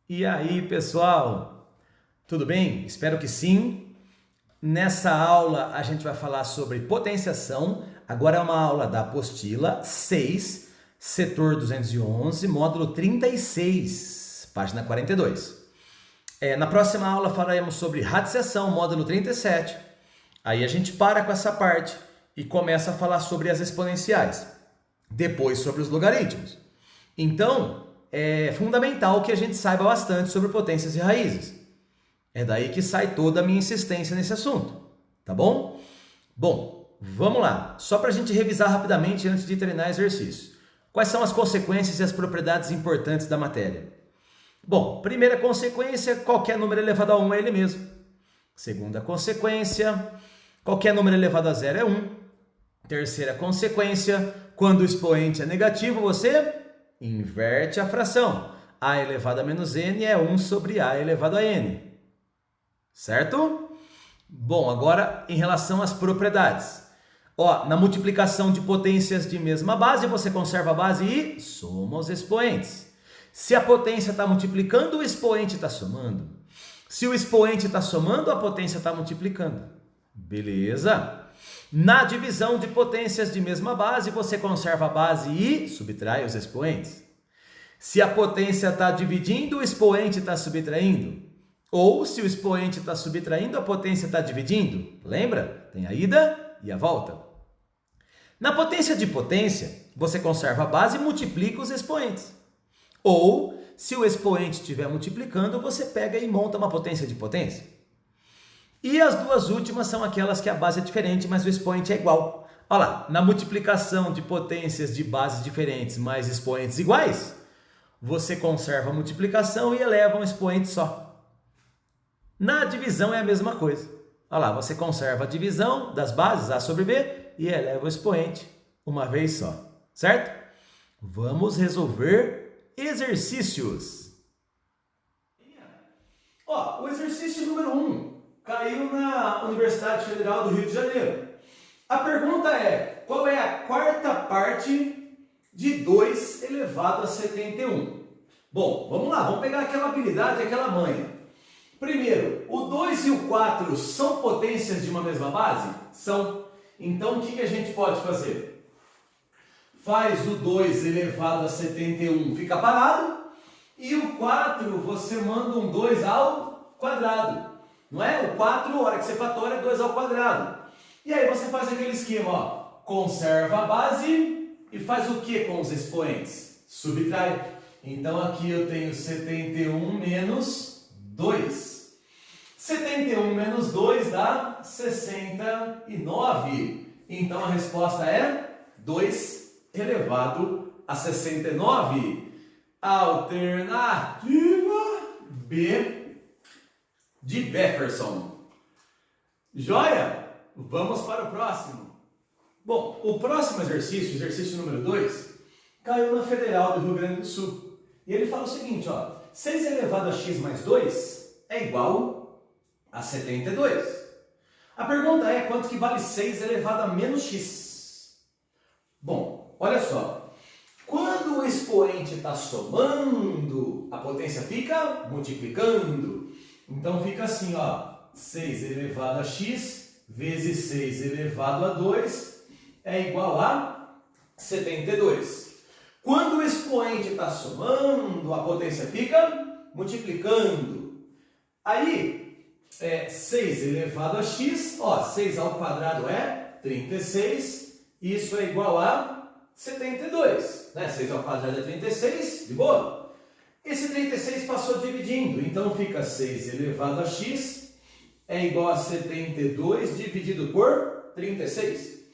E aí, pessoal? Tudo bem? Espero que sim. Nessa aula a gente vai falar sobre potenciação. Agora é uma aula da apostila 6, setor 211, módulo 36, página 42. Na próxima aula falaremos sobre radiciação, módulo 37. Aí a gente para com essa parte e começa a falar sobre as exponenciais. Depois sobre os logaritmos. Então, é fundamental que a gente saiba bastante sobre potências e raízes. É daí que sai toda a minha insistência nesse assunto, tá bom? Bom, vamos lá. Só para a gente revisar rapidamente antes de treinar exercício. Quais são as consequências e as propriedades importantes da matéria? Bom, primeira consequência, qualquer número elevado a 1 é ele mesmo. Segunda consequência, qualquer número elevado a 0 é 1. Terceira consequência, quando o expoente é negativo, você inverte a fração. A elevado a menos n é 1 sobre a elevado a n. Certo? Bom, agora em relação às propriedades. Na multiplicação de potências de mesma base, você conserva a base e soma os expoentes. Se a potência está multiplicando, o expoente está somando. Se o expoente está somando, a potência está multiplicando. Beleza? Na divisão de potências de mesma base, você conserva a base e subtrai os expoentes. Se a potência está dividindo, o expoente está subtraindo. Ou se o expoente está subtraindo, a potência está dividindo. Lembra? Tem a ida e a volta. Na potência de potência, você conserva a base e multiplica os expoentes. Ou, se o expoente estiver multiplicando, você pega e monta uma potência de potência. E as duas últimas são aquelas que a base é diferente, mas o expoente é igual. Olha lá, na multiplicação de potências de bases diferentes mais expoentes iguais, você conserva a multiplicação e eleva um expoente só. Na divisão é a mesma coisa. Olha lá, você conserva a divisão das bases A sobre B e eleva o expoente uma vez só, certo? Vamos resolver exercícios. O exercício número 1 caiu na Universidade Federal do Rio de Janeiro. A pergunta é, qual é a quarta parte de 2 elevado a 71? Bom, vamos lá, vamos pegar aquela habilidade, aquela manha. Primeiro, o 2 e o 4 são potências de uma mesma base? São. Então, o que a gente pode fazer? Faz o 2 elevado a 71, fica parado, e o 4 você manda um 2 ao quadrado. Não é? O 4, a hora que você fatora, é 2 ao quadrado. E aí você faz aquele esquema, conserva a base e faz o que com os expoentes? Subtrai. Então aqui eu tenho 71 menos 2. 71 menos 2 dá 69. Então a resposta é 2 elevado a 69. Alternativa B de Jefferson. Joia? Vamos para o próximo. Bom, o próximo exercício, exercício número 2, caiu na Federal do Rio Grande do Sul. E ele fala o seguinte, 6 elevado a x mais 2 é igual a 72. A pergunta é, quanto que vale 6 elevado a menos x? Bom, olha só. Quando o expoente está somando, a potência fica multiplicando. Então fica assim, 6 elevado a x vezes 6 elevado a 2 é igual a 72. Quando o expoente está somando, a potência fica multiplicando. Aí, 6 elevado a x, 6 ao quadrado é 36, isso é igual a 72. 6 ao quadrado é 36, de boa? Esse 36 passou dividindo, então fica 6 elevado a x é igual a 72 dividido por 36.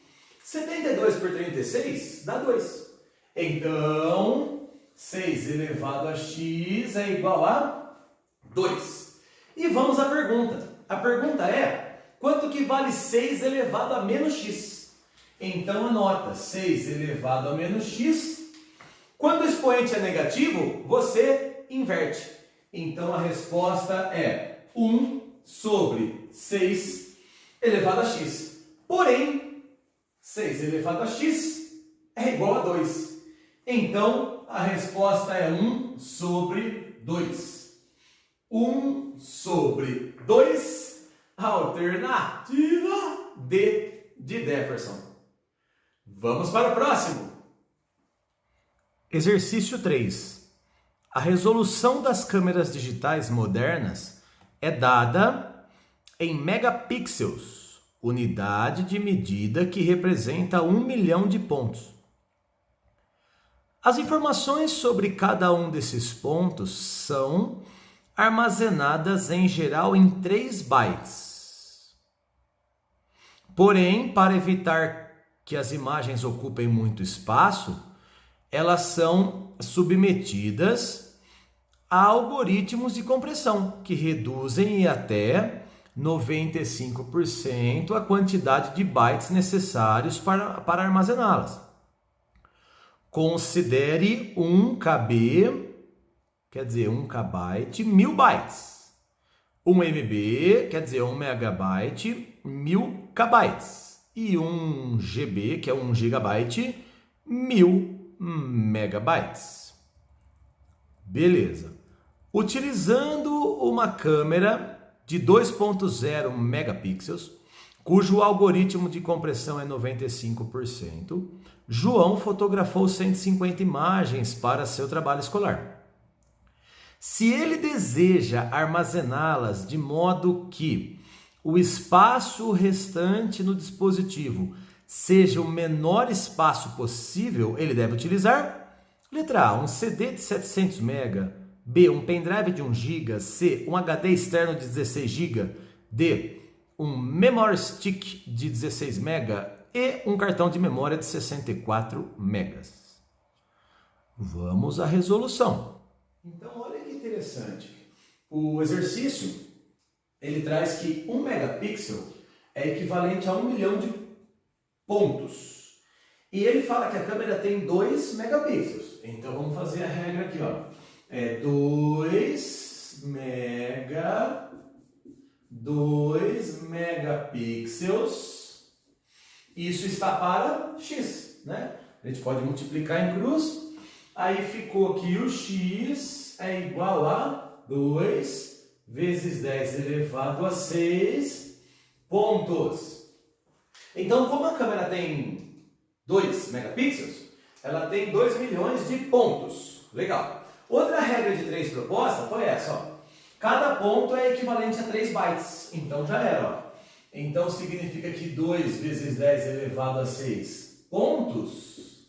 72 por 36 dá 2. Então, 6 elevado a x é igual a 2. E vamos à pergunta. A pergunta é, quanto que vale 6 elevado a menos x? Então, anota, 6 elevado a menos x. Quando o expoente é negativo, você inverte. Então, a resposta é 1 sobre 6 elevado a x. Porém, 6 elevado a x é igual a 2. Então, a resposta é 1 sobre 2. 1/2, alternativa D de Jefferson. Vamos para o próximo. Exercício 3. A resolução das câmeras digitais modernas é dada em megapixels, unidade de medida que representa 1 milhão de pontos. As informações sobre cada um desses pontos são armazenadas em geral em 3 bytes. Porém, para evitar que as imagens ocupem muito espaço, elas são submetidas a algoritmos de compressão que reduzem em até 95% a quantidade de bytes necessários para armazená-las. Considere 1 KB, quer dizer 1 KB, 1000 bytes. 1 MB, quer dizer 1 megabyte, 1000 KB. E 1 GB, que é 1 gigabyte, 1000 megabytes. Beleza. Utilizando uma câmera de 2.0 megapixels, cujo algoritmo de compressão é 95%, João fotografou 150 imagens para seu trabalho escolar. Se ele deseja armazená-las de modo que o espaço restante no dispositivo seja o menor espaço possível, ele deve utilizar: letra A, um CD de 700 MB, B, um pendrive de 1 GB, C, um HD externo de 16 GB, D, um memory stick de 16 MB e um cartão de memória de 64 MB. Vamos à resolução. Então, olha que interessante. O exercício, ele traz que 1 megapixel é equivalente a 1 milhão de pontos. E ele fala que a câmera tem 2 megapixels. Então, vamos fazer a regra aqui, ó. 2 megapixels. Isso está para x, né? A gente pode multiplicar em cruz. Aí ficou que o x é igual a 2 vezes 10 elevado a 6 pontos. Então, como a câmera tem 2 megapixels, ela tem 2 milhões de pontos. Legal. Outra regra de 3 proposta foi essa, ó. Cada ponto é equivalente a 3 bytes. Então já era, ó. Então significa que 2 vezes 10 elevado a 6 pontos,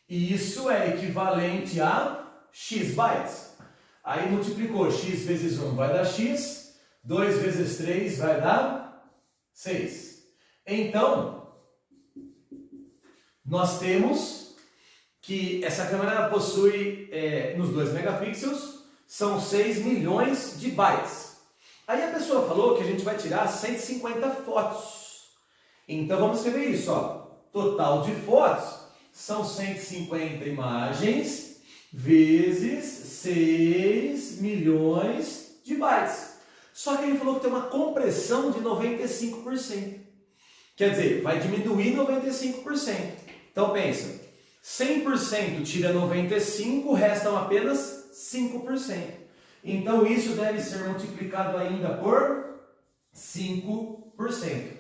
isso é equivalente a x bytes. Aí multiplicou, x vezes 1 vai dar x, 2 vezes 3 vai dar 6. Então, nós temos que essa câmera possui, nos 2 megapixels, são 6 milhões de bytes. Aí a pessoa falou que a gente vai tirar 150 fotos. Então vamos escrever isso, ó. Total de fotos são 150 imagens vezes 6 milhões de bytes. Só que ele falou que tem uma compressão de 95%. Quer dizer, vai diminuir 95%. Então pensa, 100% tira 95%, restam apenas 5%. Então, isso deve ser multiplicado ainda por 5%.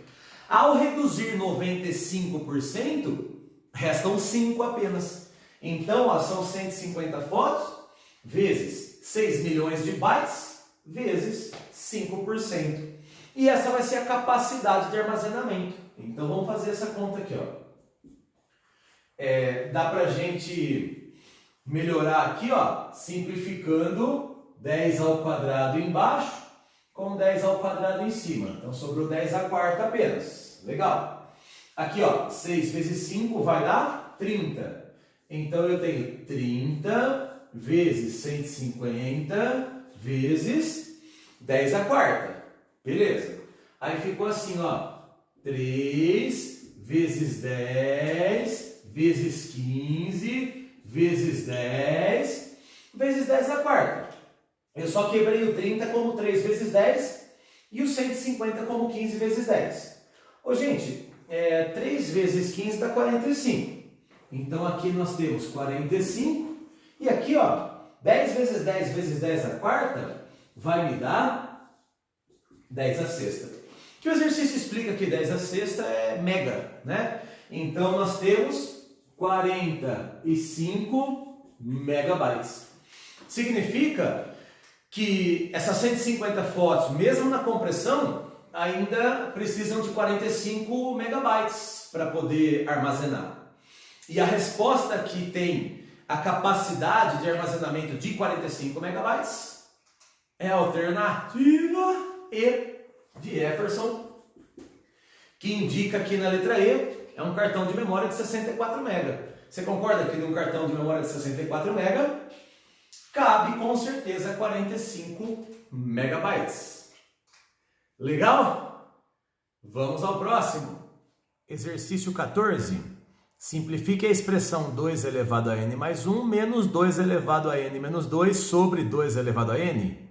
Ao reduzir 95%, restam 5 apenas. Então, ó, são 150 fotos, vezes 6 milhões de bytes, vezes 5%. E essa vai ser a capacidade de armazenamento. Então, vamos fazer essa conta aqui, ó. Dá pra gente melhorar aqui, ó, simplificando 10 ao quadrado embaixo com 10 ao quadrado em cima. Então, sobrou 10 à quarta apenas. Legal. Aqui, ó, 6 vezes 5 vai dar 30. Então, eu tenho 30 vezes 150 vezes 10 à quarta. Beleza. Aí ficou assim, ó. 3 vezes 10 vezes 15 vezes 10 vezes 10 à quarta. Eu só quebrei o 30 como 3 vezes 10 e o 150 como 15 vezes 10. Ô, gente, 3 vezes 15 dá 45. Então, aqui nós temos 45. E aqui, ó, 10 vezes 10 vezes 10 à quarta vai me dar 10 a sexta. Que o exercício explica que 10 a sexta é mega, né? Então nós temos 45 megabytes. Significa que essas 150 fotos, mesmo na compressão, ainda precisam de 45 megabytes para poder armazenar. E a resposta que tem a capacidade de armazenamento de 45 megabytes é a alternativa E de Jefferson, que indica que na letra E é um cartão de memória de 64 MB. Você concorda que num cartão de memória de 64 MB cabe com certeza 45 megabytes. Legal? Vamos ao próximo. Exercício 14. Simplifique a expressão 2 elevado a n mais 1 menos 2 elevado a n menos 2 sobre 2 elevado a n.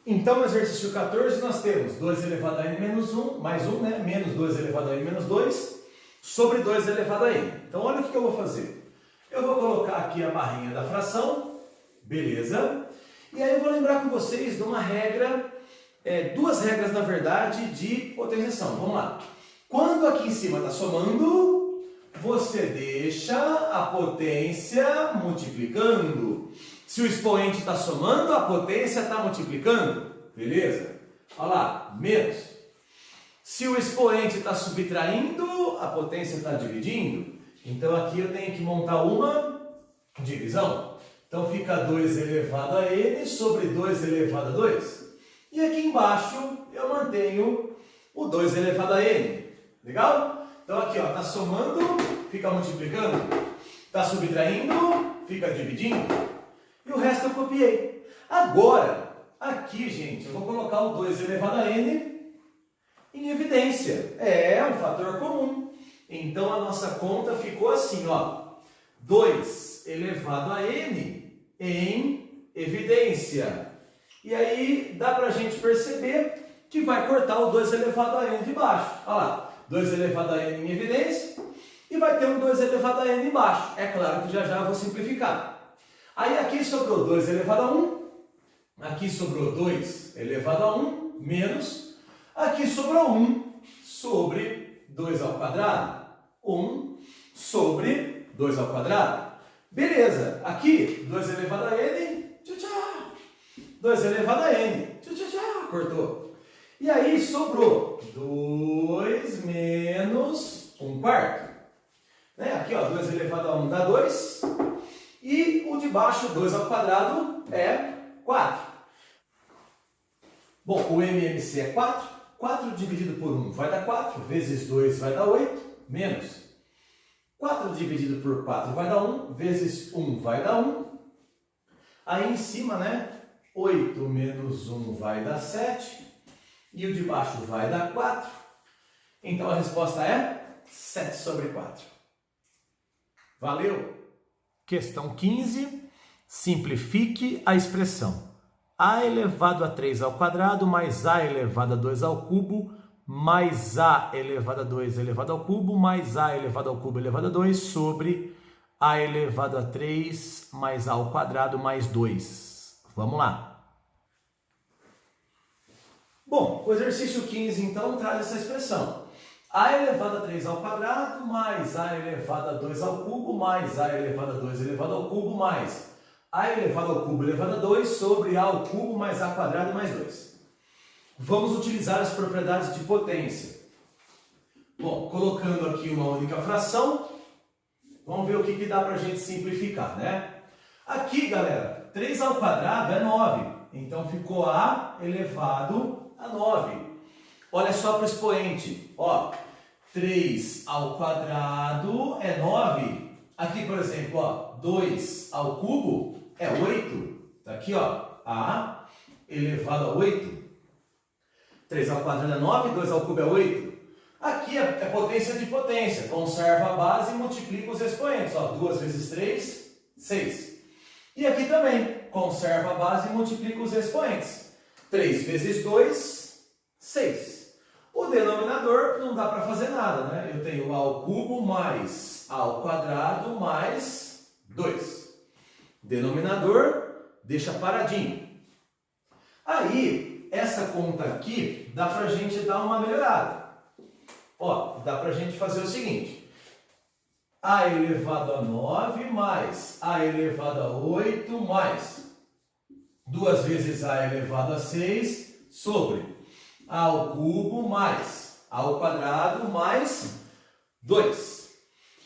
Então, no exercício 14, nós temos 2 elevado a n menos 1, mais 1, né? Menos 2 elevado a n menos 2, sobre 2 elevado a n. Então, olha o que eu vou fazer. Eu vou colocar aqui a barrinha da fração, beleza? E aí eu vou lembrar com vocês de uma regra, duas regras, na verdade, de potenciação. Vamos lá. Quando aqui em cima está somando, você deixa a potência multiplicando. Se o expoente está somando, a potência está multiplicando. Beleza? Olha lá, menos. Se o expoente está subtraindo, a potência está dividindo. Então aqui eu tenho que montar uma divisão. Então fica 2 elevado a n sobre 2 elevado a 2. E aqui embaixo eu mantenho o 2 elevado a n. Legal? Então aqui, ó, está somando, fica multiplicando. Está subtraindo, fica dividindo. E o resto eu copiei. Agora, aqui, gente, eu vou colocar o 2 elevado a n em evidência. É um fator comum. Então, a nossa conta ficou assim, ó. 2 elevado a n em evidência. E aí, dá pra gente perceber que vai cortar o 2 elevado a n de baixo. Olha lá, 2 elevado a n em evidência. E vai ter um 2 elevado a n embaixo. É claro que já já eu vou simplificar. Aí aqui sobrou 2 elevado a 1, aqui sobrou 2 elevado a 1, menos, aqui sobrou 1 sobre 2 ao quadrado, 1 sobre 2 ao quadrado. Beleza, aqui 2 elevado a n, 2 elevado a n, cortou. E aí sobrou 2 menos 1 quarto. Né? Aqui, ó, 2 elevado a 1 dá 2. E o de baixo, 2 ao quadrado, é 4. Bom, o MMC é 4. 4 dividido por 1 vai dar 4. Vezes 2 vai dar 8. Menos. 4 dividido por 4 vai dar 1. Vezes 1 vai dar 1. Aí em cima, né? 8 menos 1 vai dar 7. E o de baixo vai dar 4. Então a resposta é 7 sobre 4. Valeu! Questão 15. Simplifique a expressão a elevado a 3 ao quadrado mais a elevado a 2 ao cubo mais a elevado a 2 elevado ao cubo mais a elevado ao cubo elevado a 2 sobre a elevado a 3 mais a ao quadrado mais 2. Vamos lá. Bom, o exercício 15 então traz essa expressão. A elevado a 3 ao quadrado mais a elevado a 2 ao cubo mais a elevado a 2 elevado ao cubo mais a elevado ao cubo elevado a 2 sobre a ao cubo mais a quadrado mais 2. Vamos utilizar as propriedades de potência. Bom, colocando aqui uma única fração, vamos ver o que dá para a gente simplificar, né? Aqui, galera, 3 ao quadrado é 9, então ficou a elevado a 9. Olha só para o expoente, ó, 3 ao quadrado é 9. Aqui, por exemplo, ó, 2 ao cubo é 8. Tá aqui, ó, a elevado a 8. 3 ao quadrado é 9, 2 ao cubo é 8. Aqui é potência de potência. Conserva a base e multiplica os expoentes. Ó, 2 vezes 3, 6. E aqui também, conserva a base e multiplica os expoentes. 3 vezes 2, 6. O denominador não dá para fazer nada, né? Eu tenho a ao cubo mais a ao quadrado mais 2. Denominador deixa paradinho. Aí, essa conta aqui, dá pra gente dar uma melhorada. Ó, dá pra gente fazer o seguinte. A elevado a 9 mais A elevado a 8 mais 2 vezes A elevado a 6 sobre A ao cubo mais A ao quadrado mais 2.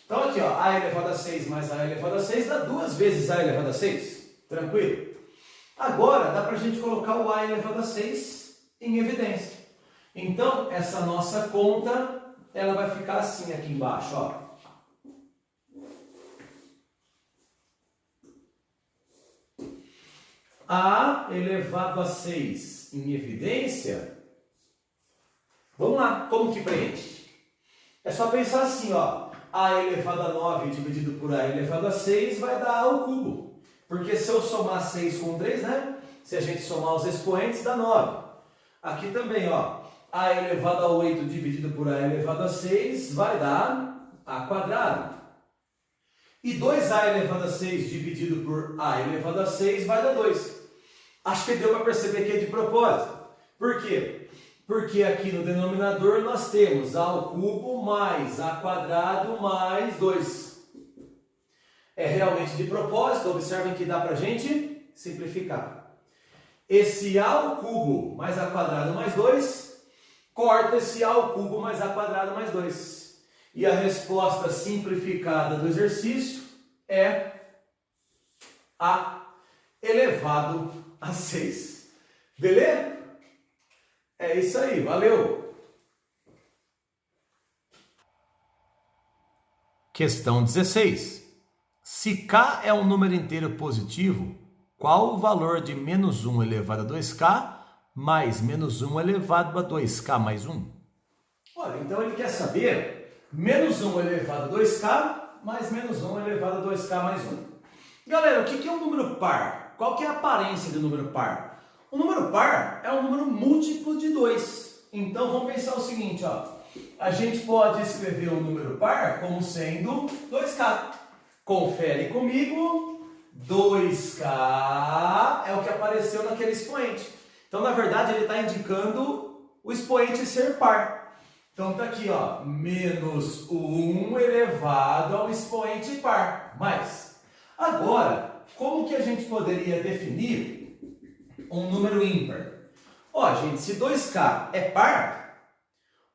Então aqui, ó, A elevado a 6 mais A elevado a 6 dá 2 vezes A elevado a 6. Tranquilo? Agora, dá para a gente colocar o A elevado a 6 em evidência. Então, essa nossa conta, ela vai ficar assim aqui embaixo, ó. A elevado a 6 em evidência. Vamos lá, como que preenche? É só pensar assim, ó. A elevado a 9 dividido por A elevado a 6 vai dar A ao cubo. Porque se eu somar 6 com 3, né? Se a gente somar os expoentes, dá 9. Aqui também, ó. A elevado a 8 dividido por A elevado a 6 vai dar A quadrado. E 2A elevado a 6 dividido por A elevado a 6 vai dar 2. Acho que deu para perceber que é de propósito. Por quê? Porque aqui no denominador nós temos A ao cubo mais A quadrado mais 2. É realmente de propósito, observem que dá para a gente simplificar. Esse A ao cubo mais A quadrado mais 2, corta esse A ao cubo mais A quadrado mais 2. E a resposta simplificada do exercício é A elevado a 6. Beleza? É isso aí, valeu! Questão 16. Se K é um número inteiro positivo, qual o valor de menos 1 elevado a 2K mais menos 1 elevado a 2K mais 1? Olha, então ele quer saber menos 1 elevado a 2K mais menos 1 elevado a 2K mais 1. Galera, o que é um número par? Qual que é a aparência do número par? O número par é um número múltiplo de 2. Então vamos pensar o seguinte, ó. A gente pode escrever o número par como sendo 2K. Confere comigo, 2K é o que apareceu naquele expoente. Então, na verdade, ele está indicando o expoente ser par. Então, está aqui, ó, menos 1 elevado ao expoente par, mais. Agora, como que a gente poderia definir um número ímpar? Ó, gente, se 2K é par,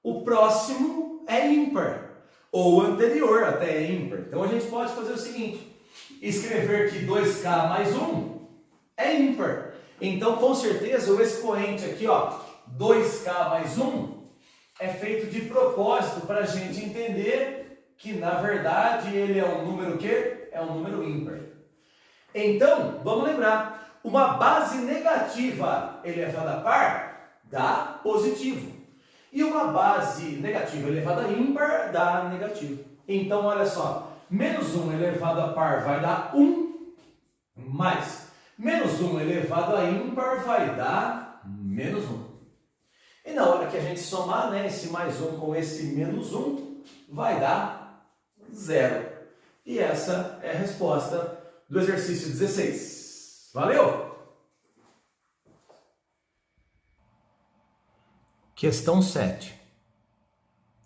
o próximo é ímpar. Ou o anterior até é ímpar. Então a gente pode fazer o seguinte: escrever que 2K mais 1 é ímpar. Então com certeza o expoente aqui, ó, 2K mais 1 é feito de propósito para a gente entender que na verdade ele é um número que? É um número ímpar. Então, vamos lembrar, uma base negativa elevada a par dá positivo. E uma base negativa elevada a ímpar dá negativo. Então, olha só. Menos 1 elevado a par vai dar 1, mais menos 1 elevado a ímpar vai dar menos 1. E na hora que a gente somar, né, esse mais 1 com esse menos 1, vai dar 0. E essa é a resposta do exercício 16. Valeu? Questão 7.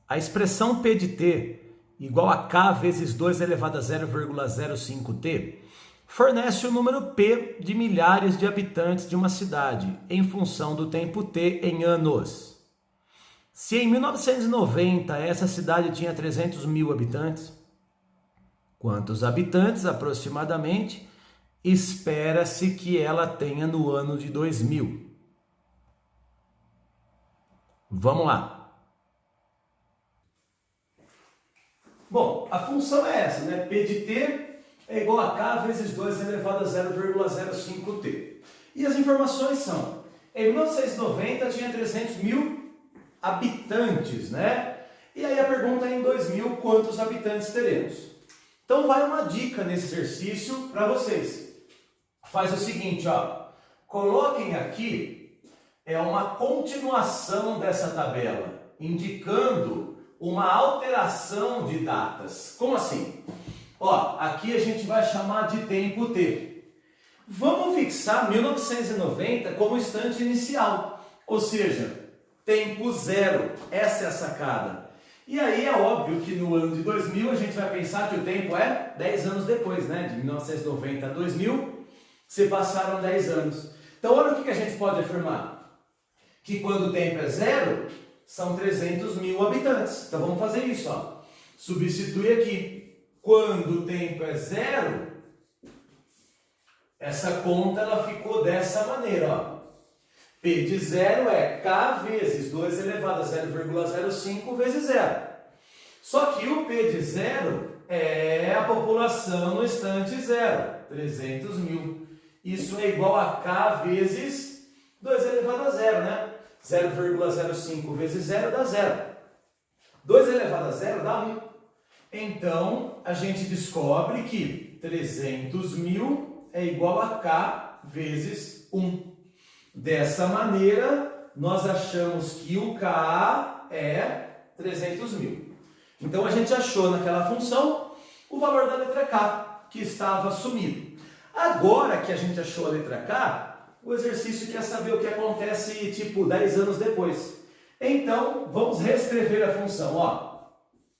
A expressão P de t igual a K vezes 2 elevado a 0,05t fornece o número P de milhares de habitantes de uma cidade em função do tempo t em anos. Se em 1990 essa cidade tinha 300 mil habitantes, quantos habitantes aproximadamente espera-se que ela tenha no ano de 2000? Vamos lá. Bom, a função é essa, né? P de t é igual a K vezes 2 elevado a 0,05t. E as informações são, em 1990 tinha 300 mil habitantes, né? E aí a pergunta é em 2000, quantos habitantes teremos? Então vai uma dica nesse exercício para vocês. Faz o seguinte, ó. Coloquem aqui uma continuação dessa tabela, indicando uma alteração de datas. Como assim? Ó, aqui a gente vai chamar de tempo t. Vamos fixar 1990 como instante inicial, ou seja, tempo zero. Essa é a sacada. E aí é óbvio que no ano de 2000 a gente vai pensar que o tempo é 10 anos depois, né? De 1990 a 2000, se passaram 10 anos. Então olha o que a gente pode afirmar. Que quando o tempo é zero, são 300 mil habitantes. Então vamos fazer isso, ó. Substitui aqui. Quando o tempo é zero, essa conta ela ficou dessa maneira, ó. P de zero é K vezes 2 elevado a 0,05 vezes zero. Só que o P de zero é a população no instante zero, 300 mil. Isso é igual a K vezes 2 elevado a zero, né? 0,05 vezes zero dá zero. 2 elevado a zero dá 1. Então, a gente descobre que 300 mil é igual a K vezes 1. Dessa maneira, nós achamos que o K é 300 mil. Então, a gente achou naquela função o valor da letra K, que estava sumido. Agora que a gente achou a letra K, o exercício quer saber o que acontece, tipo, 10 anos depois. Então, vamos reescrever a função. Ó,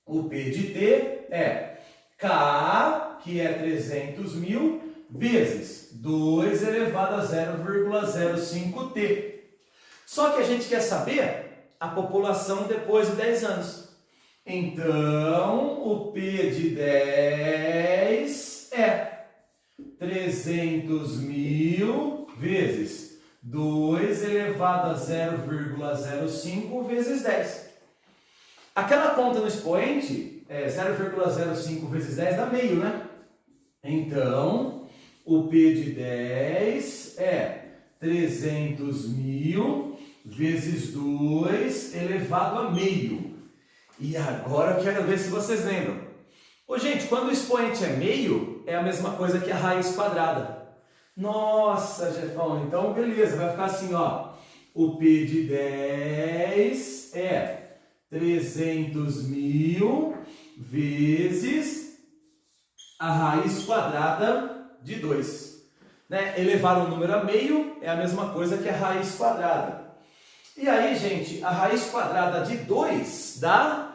o P de T é K, que é 300 mil, vezes 2 elevado a 0,05t. Só que a gente quer saber a população depois de 10 anos. Então, o P de 10 é 300 mil vezes 2 elevado a 0,05 vezes 10. Aquela conta no expoente, 0,05 vezes 10 dá meio, né? Então, o P de 10 é 300 mil vezes 2 elevado a meio. E agora eu quero ver se vocês lembram. Ô, gente, quando o expoente é meio, é a mesma coisa que a raiz quadrada. Nossa, Jefão, então beleza, vai ficar assim, ó. O P de 10 é 300 mil vezes a raiz quadrada de 2. Né? Elevar um número a meio é a mesma coisa que a raiz quadrada. E aí, gente, a raiz quadrada de 2 dá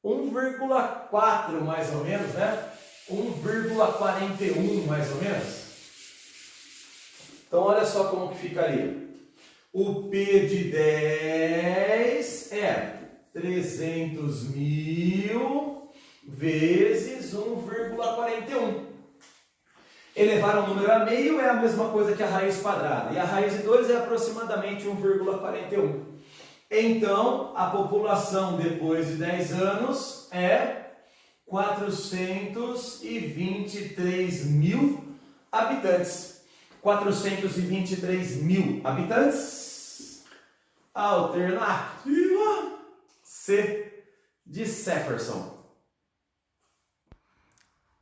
1,4 mais ou menos, né? 1,41 mais ou menos. Então, olha só como que ficaria. O P de 10 é 300 mil vezes 1,41. Elevar um número a meio é a mesma coisa que a raiz quadrada. E a raiz de 2 é aproximadamente 1,41. Então, a população depois de 10 anos é 423 mil habitantes. 423 mil habitantes. Alternativa C de Jefferson.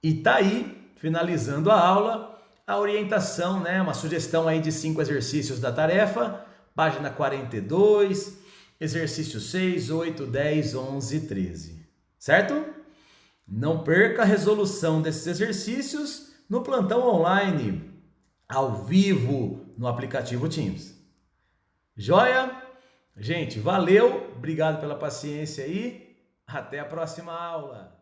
E tá aí, finalizando a aula, a orientação, né? Uma sugestão aí de 5 exercícios da tarefa, página 42, exercício 6, 8, 10, 11 e 13. Certo? Não perca a resolução desses exercícios no plantão online, ao vivo, no aplicativo Teams. Joia? Gente, valeu, obrigado pela paciência aí, até a próxima aula.